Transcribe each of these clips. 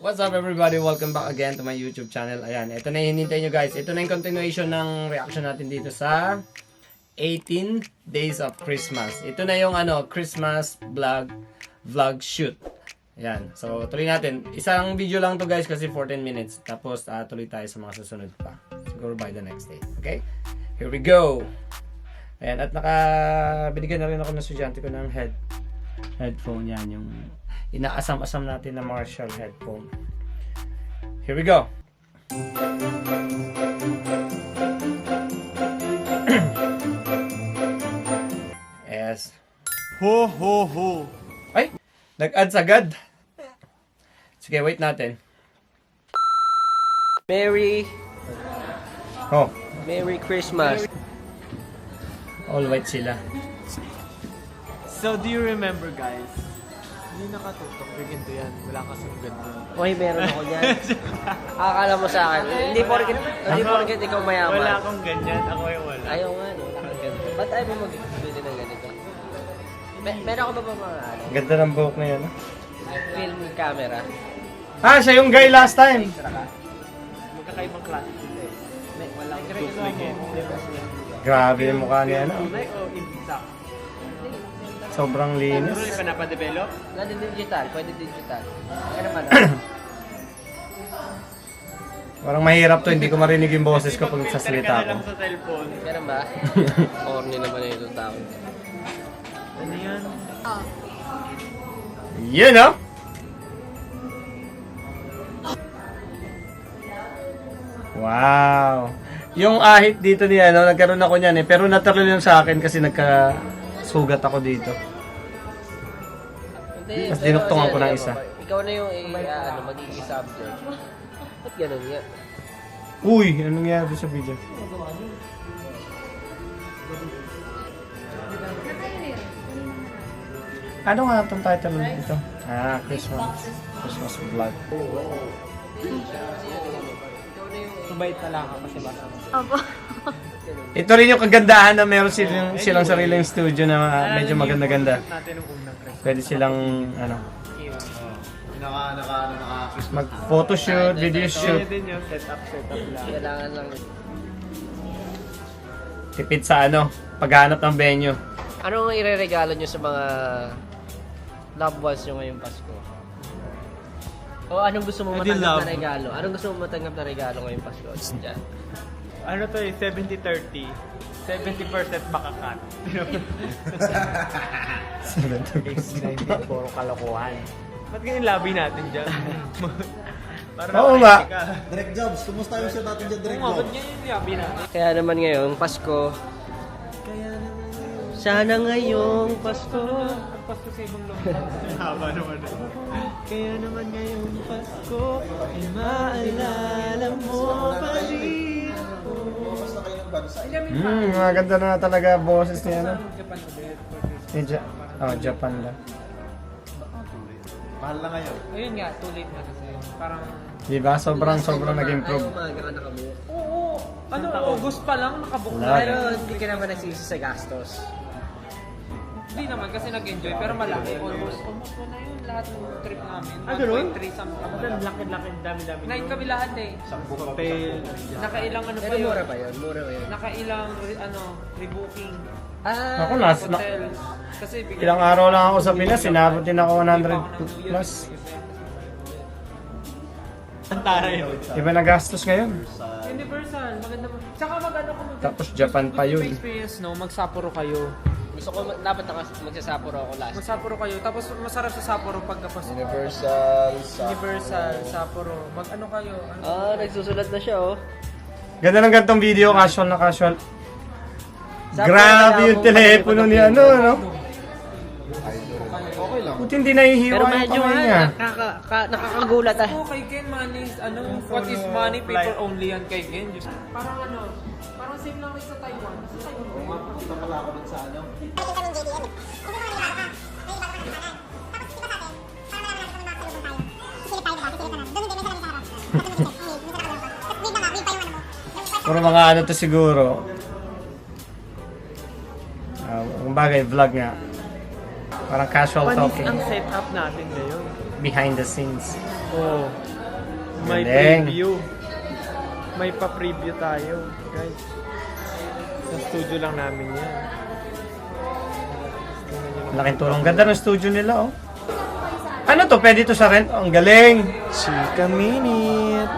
What's up everybody? Welcome back again to my YouTube channel. Ayan, ito na yung hinintay nyo guys. Ito na yung continuation ng reaction natin dito sa 18 Days of Christmas. Ito na yung Christmas vlog shoot. Ayan, so tuloy natin. Isang video lang to guys kasi 14 minutes. Tapos tuloy tayo sa mga susunod pa. Siguro by the next day. Okay? Here we go! Ayan, at binigyan na rin ako ng estudyante ko ng headphone. Yan, yung inaasam-asam natin na Marshall headphone. Here we go. Yes. Ho ho ho. Ay, nag-ads agad. Sige, wait natin. Merry Christmas. All white sila. So do you remember guys? Hindi nakatutok, ganito yan. Wala kasing ganito. Oy, meron ako yan. Akala mo sa akin. Hindi porket ikaw mayaman. Wala akong ganyan, ako ay wala. Ayaw nga, no? Ba't ayaw mo magbili ng ganito? Meron ako ba mga Ganda ng buhok na yan. film camera? Siya yung guy last time. Magkakaibang klase dito eh. Walang duplicate. Grabe yung mukha niya. Tunay o intact? Sobrang linis. Ano yung panapadevelop? Pwede digital. Ano man? Parang mahirap to. Hindi ko marinig yung boses ko pag nagsasalita Filter ka na ako. lang sa cellphone. Meron ba? Corny naman na itong tao. Ano yan? Yun, no? Wow. Yung ahit dito niya, nagkaroon ako niyan eh. Pero natural yung sa akin kasi nagkasugat ako dito. Hindi, Mas pero dinuktungan kasi ko ng ano, isa. Ikaw na yung magiging subject. Ba't ganun nga? Uy, anong nangyari sa video? Ano nga itong title dito? Christmas vlog. Subay pala ka kasi ba? Ito rin yung kagandahan na meron silang sariling studio na medyo maganda-ganda. Natin yung unang Christmas. Pwede silang mag-photoshoot, video shoot. Kaya din yung setup lang. Kailangan lang. Tipid sa paghanap ng venue. Ano ang ireregalo nyo sa mga loved ones nyo ngayong Pasko? O anong gusto mo matanggap na regalo? Anong gusto mo matanggap na regalo ngayong Pasko? Diyan. Ano to eh, 70-30. 70% makakat. 90 puro kalokohan. Ba't ganyan labi natin dyan? Para Oo nga. Direct Jobs, kumusta yung show natin dyan, Direct Oo nga, ba't Jobs? ganyan yung labi natin? Kaya naman ngayong Pasko, sana ngayong Pasko. Ang Pasko sa ibang lugar. Haba naman. Kaya naman ngayong Pasko, ay maalala mo pa rin. Kumusta kayo ng bansa? Maganda na talaga boses niya. Japan lang. Mahal na ngayon. Ayun nga, too late na kasi. Parang... Diba? Sobrang naging-improve. Umaga ka nakabuo. Oo, August pa lang nakabook na. Wala. Pero hindi ka naman nagsisi sa gastos. Hindi naman kasi nag-enjoy, pero malaki. Almost na yun lahat ng trip namin. Ganun? 1.3 something. Laki-laki, dami-dami. Night kami lahat eh. Sampu ka Hotel. Nakailang pa Pero yun. mura ba yun? Mura ba yun? Nakailang rebooking. Ako Hotel. Kasi bigla- ilang araw lang ako sa Pinas, sinabot din ako 100 plus. Antara yun. Iba na gastos ngayon. Universal, maganda mo. Tsaka Tapos Japan pa yun. experience, no? Mag-Sapporo kayo. Gusto ko, dapat magsasapuro ako last. Mag-Sapporo kayo. Tapos masarap sa Sapporo pagkapos. Universal, Universal, Sapporo. Mag-ano kayo? Nagsusulat na siya, oh. Ganda ng gantong video, casual na casual. Sabi Grabe ko, yung telepono ni no? Okay lang. Buti hindi nahihiwa Pero yung medyo kamay niya. nakakagulat ah. Oh, kay Ken, money is, what is money, paper only yan kay Ken. Just, parang parang same lang rin sa Taiwan. Sa Taiwan. Kita pala ako dun sa Puro mga to siguro. Ang bagay, vlog nga. Parang casual Panis talking. ang setup natin ngayon. Behind the scenes. Oh. May Galing. preview. May pa-preview tayo, guys. Sa studio lang namin yan. Laking tulong. Ganda ng studio nila, oh. Ano to? Pwede to sa rent? Oh, ang galing. Chika Minute.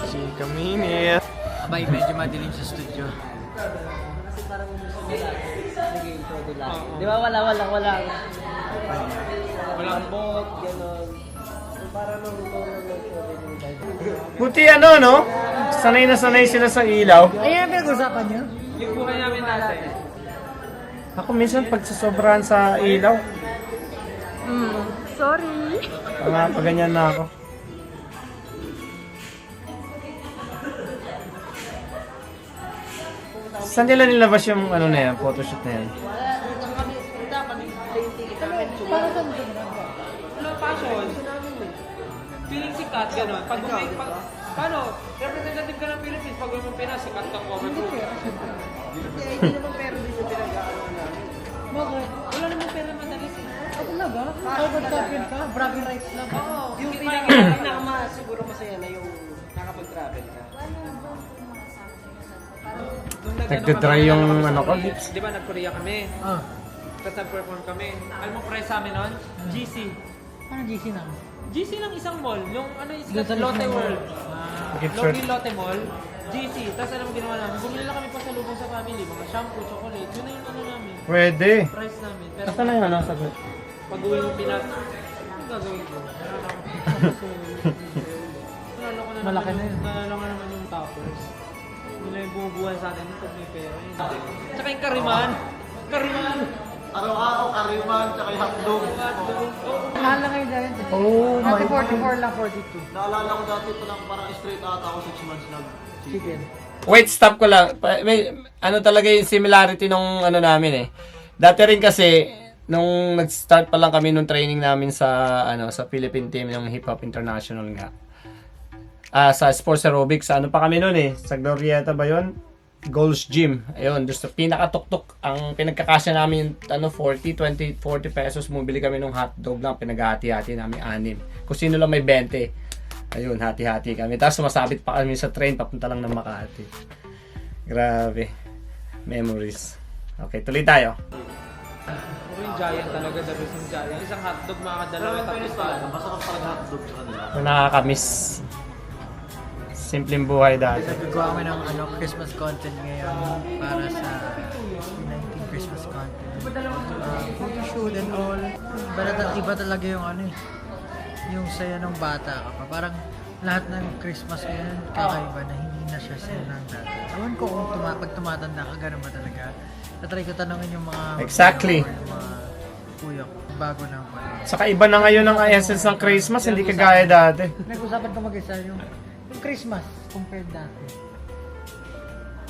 Chika Minute. Abay, medyo madilim sa studio. Di ba wala. Walang bot, gano'n. Para nung Buti ano, no? Sanay na sanay sila sa ilaw. Ayan ang pinag-usapan nyo? Yung buhay namin natin. Ako minsan pagsasobrahan sa ilaw, Sorry. paganyan na ako. Saan nila nilabas yung ano na yan, photoshoot na yan? Ano passion? Feeling sikat, gano'n. Paano? Representative ka ng Philippines, pag mo Pinas, sikat ka cover group. Bakit? Wala namang pera madalis eh. Ako na ba? Harvard champion ka? Bragging rights lang. Oo. Yung pinaka siguro masaya na yung nakapag-travel ka. Nagdadry yung ano ko. Di ba nag-Korea kami? Ah. Tapos nag-perform kami. Alam mo price sa amin nun? GC. Ano GC na? GC lang isang mall. Yung ano is Doon sa Lotte Lotte World. Gift shop. Logi Lotte Mall. GC. Tapos alam mo ginawa namin. Bumili lang kami pa sa lubong sa family. Mga shampoo, chocolate. Yun na yung ano namin. Pwede. Price namin. Pero Asa na yung ano, sagot? pag uwi mo Pinas, ano gagawin ko? Nalala ko na Malaki naman na yun. Nalala ko naman yung toppers. Nila yung bumubuhay sa atin pag may pera. Tsaka yung kariman. Kariman! Araw-araw, kariman, tsaka yung hotdog. Mahal na kayo dyan. Oh my Dati 44 lang, 42. Naalala ko dati ito lang parang straight ata ako 6 months Chicken. Wait, stop ko lang. May, ano talaga yung similarity nung ano namin eh. Dati rin kasi, nung nag-start pa lang kami nung training namin sa ano sa Philippine team ng Hip Hop International nga. Sa sports aerobics, ano pa kami noon eh. Sa Glorieta ba yun? Gold's Gym. Ayun, doon sa pinakatuktok. Ang pinagkakasya namin yung ano, 40 pesos. Bumili kami ng hotdog lang. Pinaghati-hati namin 6. Kung sino lang may 20. Ayun, hati-hati kami. Tapos sumasabit pa kami sa train papunta lang ng Makati. Grabe. Memories. Okay, tuloy tayo. Ako yung giant talaga, the best yung giant. Isang hotdog, makakadalawa tapos pa. Masarap talaga hotdog sa kanila. Kung nakakamiss. Simpleng buhay dati. Nagagawa kami ng Christmas content ngayon para sa 19 Christmas content. Photoshoot and all. Iba talaga yung ano eh. Yung saya ng bata ka pa. Parang lahat ng Christmas ngayon kakaiba na hindi na siya sinang dati. Ewan ko kung pag tumatanda ka, gano'n ba talaga? Tatry ko tanongin yung mga Exactly. yung mga kuya ko. Bago na ako. Saka iba na ngayon ang essence ng Christmas, hindi kagaya dati. Nag-usapan ko mag-isa yung Christmas compared dati.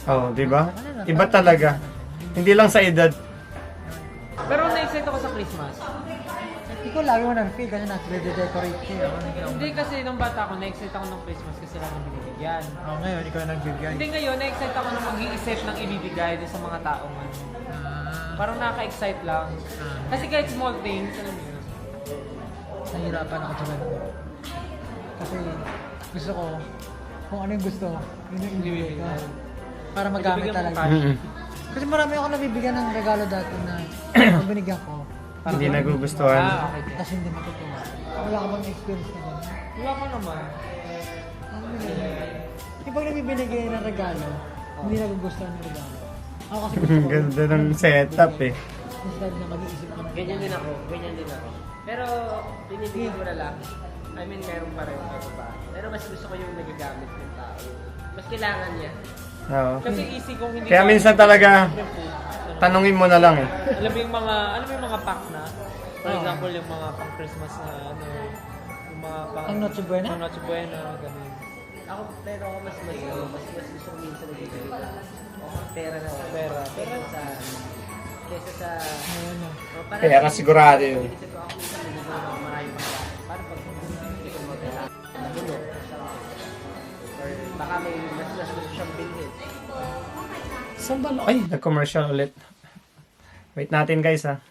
Oh, di ba? Iba talaga. Hindi lang sa edad. Pero na-excite ako sa Christmas. Ikaw lagi mo na-feel kasi nag-decorate kayo. Hindi kasi nung bata ako, na-excite ako ng Christmas kasi lang ang binibigyan. Oh, ngayon, ikaw nagbibigay. Hindi ngayon, na-excite ako na mag-iisip ng ibibigay din sa mga taong ano. Parang nakaka-excite lang. Kasi kahit small things, alam mo yun. Nahirapan ako sa ganun. Kasi gusto ko, kung ano yung gusto, yun yung ibibigay ko. Para magamit Ibibigyan mo talaga. cash. Kasi marami ako nabibigyan ng regalo dati na kung binigyan ko. Hindi nagugustuhan. Okay. Tapos hindi matutuwa. Wala ka bang experience na gano'n? Wala pa naman. Yung pag nabibinigay ng regalo, hindi nagugustuhan yung regalo. Ako kasi gusto ko. Ganda ng setup eh. Instead na mag-iisip ako ng Ganyan din ako. Pero binibigyan ko na lang. I mean, meron pa rin ako pa. Pero mas gusto ko yung nagagamit ng tao. Mas kailangan niya. Oo. Kasi easy kung hindi Kaya minsan talaga, tanungin mo na lang eh. alam mo yung mga pack na? For example, yung mga pang Christmas na ano, yung mga pang Ang Noche Buena? Pang Noche Buena, ganun. Pero ako mas gusto ko minsan nagbibigay ka. Pera na. Pera. Sa kesa sa ano. Kaya sigurado yun. Inisip ko ako minsan nagiging ako maraming mga para pag hindi ko magkala nabulok or baka may mas gusto siyang bilhin. Saan ba? Ay, nag-commercial ulit. Wait natin guys ha.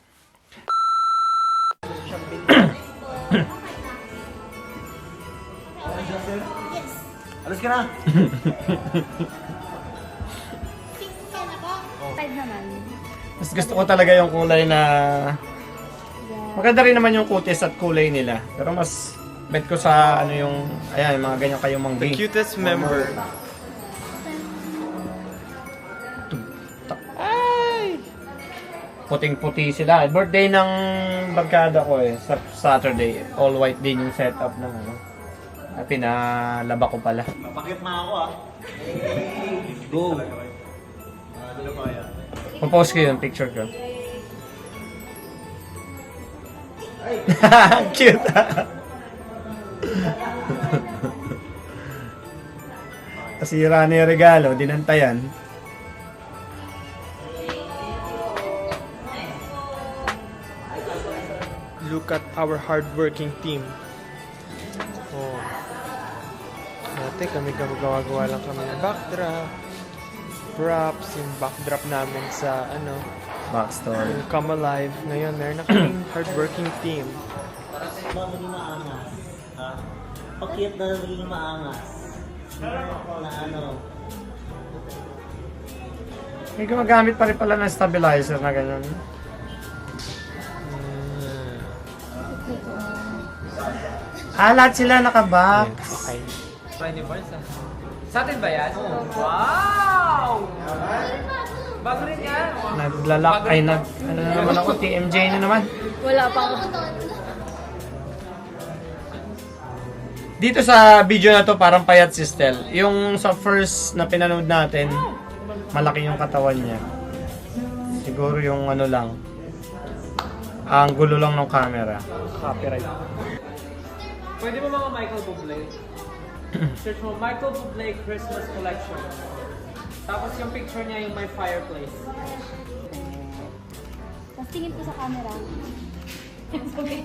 Gusto siyang bilhin. Alis ka na! Yan ako. 5 naman. Mas gusto ko talaga yung kulay na... Maganda rin naman yung kutis at kulay nila. Pero mas bet ko sa ano yung... Ayan, mga ganyan kayong The mangging. cutest member. Puting-puti sila. Birthday ng barkada ko eh. Sa Saturday. All white din yung setup ng ano. At pinalaba ko pala. Papakit na ako ah. Go! Popost ko yung picture ko. Cute. Kasira na yung regalo, dinantayan. Look at our hardworking team. Oh. Dati kami gawa lang kami ng backdrop. Props, yung backdrop namin sa ano, Backstory. yung Come Alive. Ngayon, meron na kaming hardworking team. Ba maging maangas? Ha? Pakit na maging maangas. Na ano? May gumagamit pa rin pala ng stabilizer na ganyan. Lahat sila nakabox. Okay. Sa atin ba yan? Wow! Bago rin yan. Naglalak ay ano na naman ako, TMJ na naman. Wala pa ako. Dito sa video na to parang payat si Stel. Yung sa first na pinanood natin, malaki yung katawan niya. Siguro yung ano lang, ang gulo lang ng camera. Copyright. Pwede mo mga Michael Bublé. Search mo Michael Bublé Christmas Collection. Tapos yung picture niya yung my fireplace. Tapos tingin ko sa camera. Yan, okay.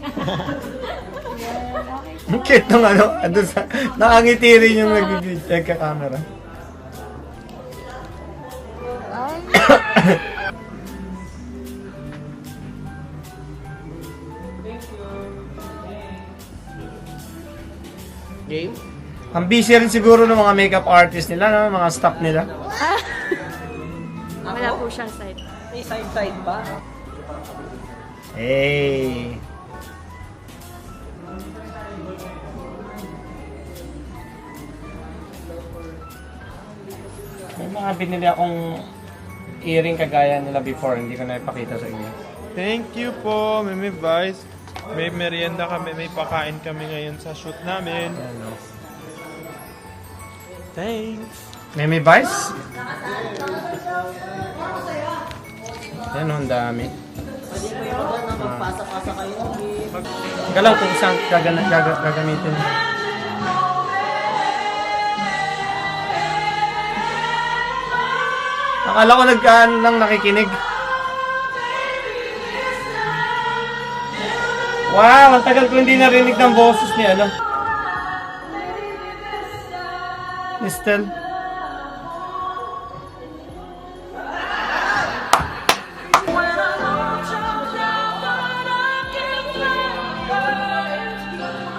Ang cute nung ano, andun sa, nakangiti rin yung nagka-camera. Game? Ang busy rin siguro ng mga makeup artist nila, no? Mga staff nila. Wala po siyang side. May side-side ba? Hey! May mga binili akong earring kagaya nila before, hindi ko na ipakita sa inyo. Thank you po, Mimi Vice. May merienda kami, may pakain kami ngayon sa shoot namin. Ayan, no? Thanks! Meme Vice? Yan, ang dami. Pwede po yung maganda magpasa-pasa kayo ng gift. Teka lang kung saan gagamitin. Akala ko nagkaan lang nakikinig. Wow, ang tagal ko hindi narinig ng boses ni ano. Ni Stel.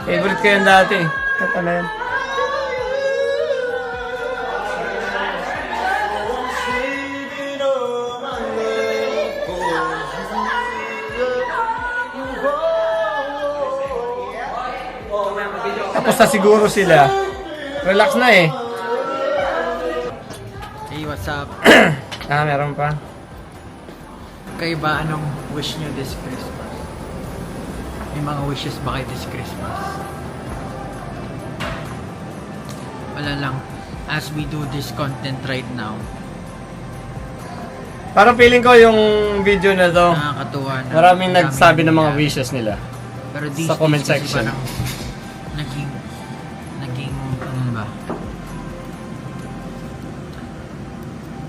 Favorite ko yan dati. Kata na yan. Tapos na siguro sila. Relax na eh. Hey, what's up? Meron pa. Kayo ba anong wish nyo this Christmas? May mga wishes ba kayo this Christmas? Wala lang. As we do this content right now, Parang feeling ko yung video na to, nakakatuwa na. maraming nagsabi ng mga nangyayari. wishes nila. Pero these sa comment days kasi section. parang naging ano ba?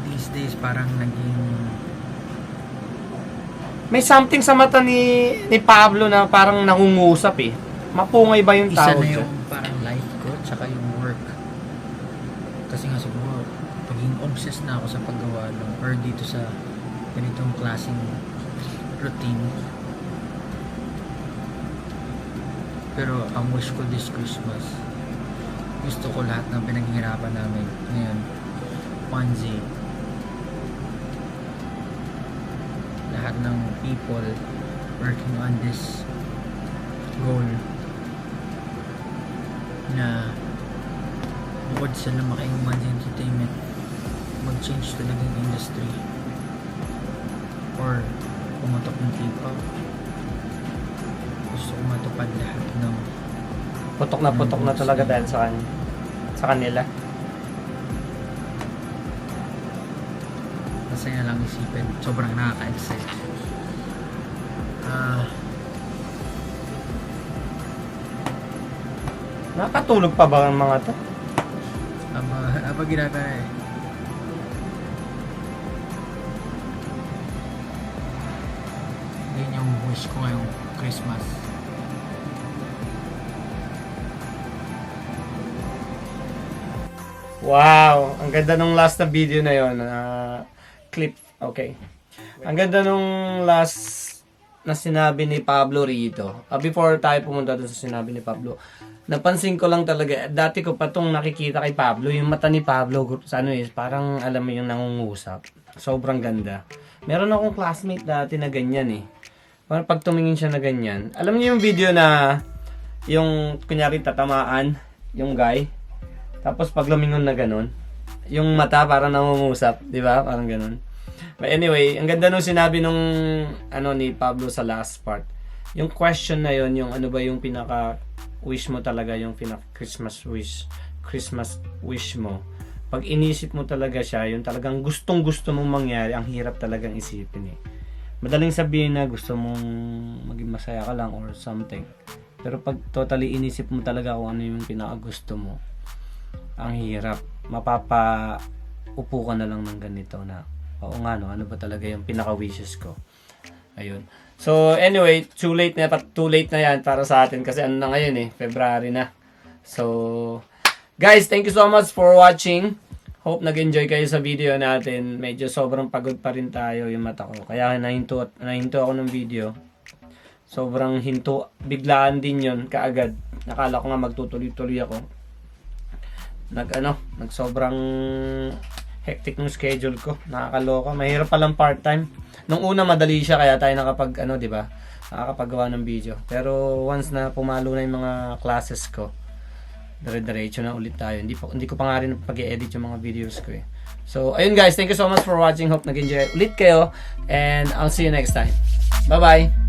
These days parang naging May something sa mata ni Pablo na parang nangungusap eh. Mapungay ba yung isa tawag na dyan? yung parang life ko tsaka yung work. Kasi nga siguro paging obsessed na ako sa paggawa ng or dito sa ganitong klaseng routine. Pero ang wish ko this Christmas, gusto ko lahat ng pinaghihirapan namin ngayon, Ponzi. Lahat ng people working on this goal na bukod sa lumaking Ponzi Entertainment, mag-change talaga yung industry or pumatok ng K-pop. Gusto ko matupad lahat ng Putok na talaga dahil sa kanila. masaya lang isipin. Sobrang nakaka-excite. Nakatulog pa ba ang mga to? Apa ginagawa eh. Yan yung wish ko ngayong Christmas. Wow! Ang ganda nung last na video na yon, clip. Okay. Ang ganda nung last na sinabi ni Pablo rito. Before tayo pumunta dun sa sinabi ni Pablo, napansin ko lang talaga, dati ko pa tong nakikita kay Pablo, yung mata ni Pablo, sa ano parang alam mo yung nangungusap. Sobrang ganda. Meron akong classmate dati na ganyan eh. Parang pag tumingin siya na ganyan. Alam niyo yung video na, yung kunyari tatamaan, yung guy, tapos pag lumingon na ganun, yung mata parang nangungusap, di ba? Parang ganun. But anyway, ang ganda nung sinabi nung ni Pablo sa last part. Yung question na yon, yung ano ba yung pinaka wish mo talaga, yung pinaka Christmas wish mo. Pag inisip mo talaga siya, yung talagang gustong-gusto mong mangyari, ang hirap talagang isipin eh. Madaling sabihin na gusto mong maging masaya ka lang or something. Pero pag totally inisip mo talaga kung ano yung pinaka gusto mo, ang hirap. Mapapaupo ka na lang ng ganito na, oo nga no, ano ba talaga yung pinaka-wishes ko. Ayun. So anyway, too late na yan para sa atin kasi ano na ngayon eh, February na. So guys, thank you so much for watching. Hope nag-enjoy kayo sa video natin. Medyo sobrang pagod pa rin tayo yung mata ko. Kaya nahinto ako ng video. Sobrang hinto, biglaan din yon kaagad. Nakala ko nga magtutuloy-tuloy ako. Nag sobrang hectic ng schedule ko. Nakakaloka. Mahirap palang part-time. Nung una madali siya kaya tayo di ba? Nakakapagawa ng video. Pero once na pumalo na yung mga classes ko, dire-diretso na ulit tayo. Hindi ko pa nga rin pag-i-edit yung mga videos ko eh. So, ayun guys, thank you so much for watching. Hope nag-enjoy ulit kayo and I'll see you next time. Bye-bye!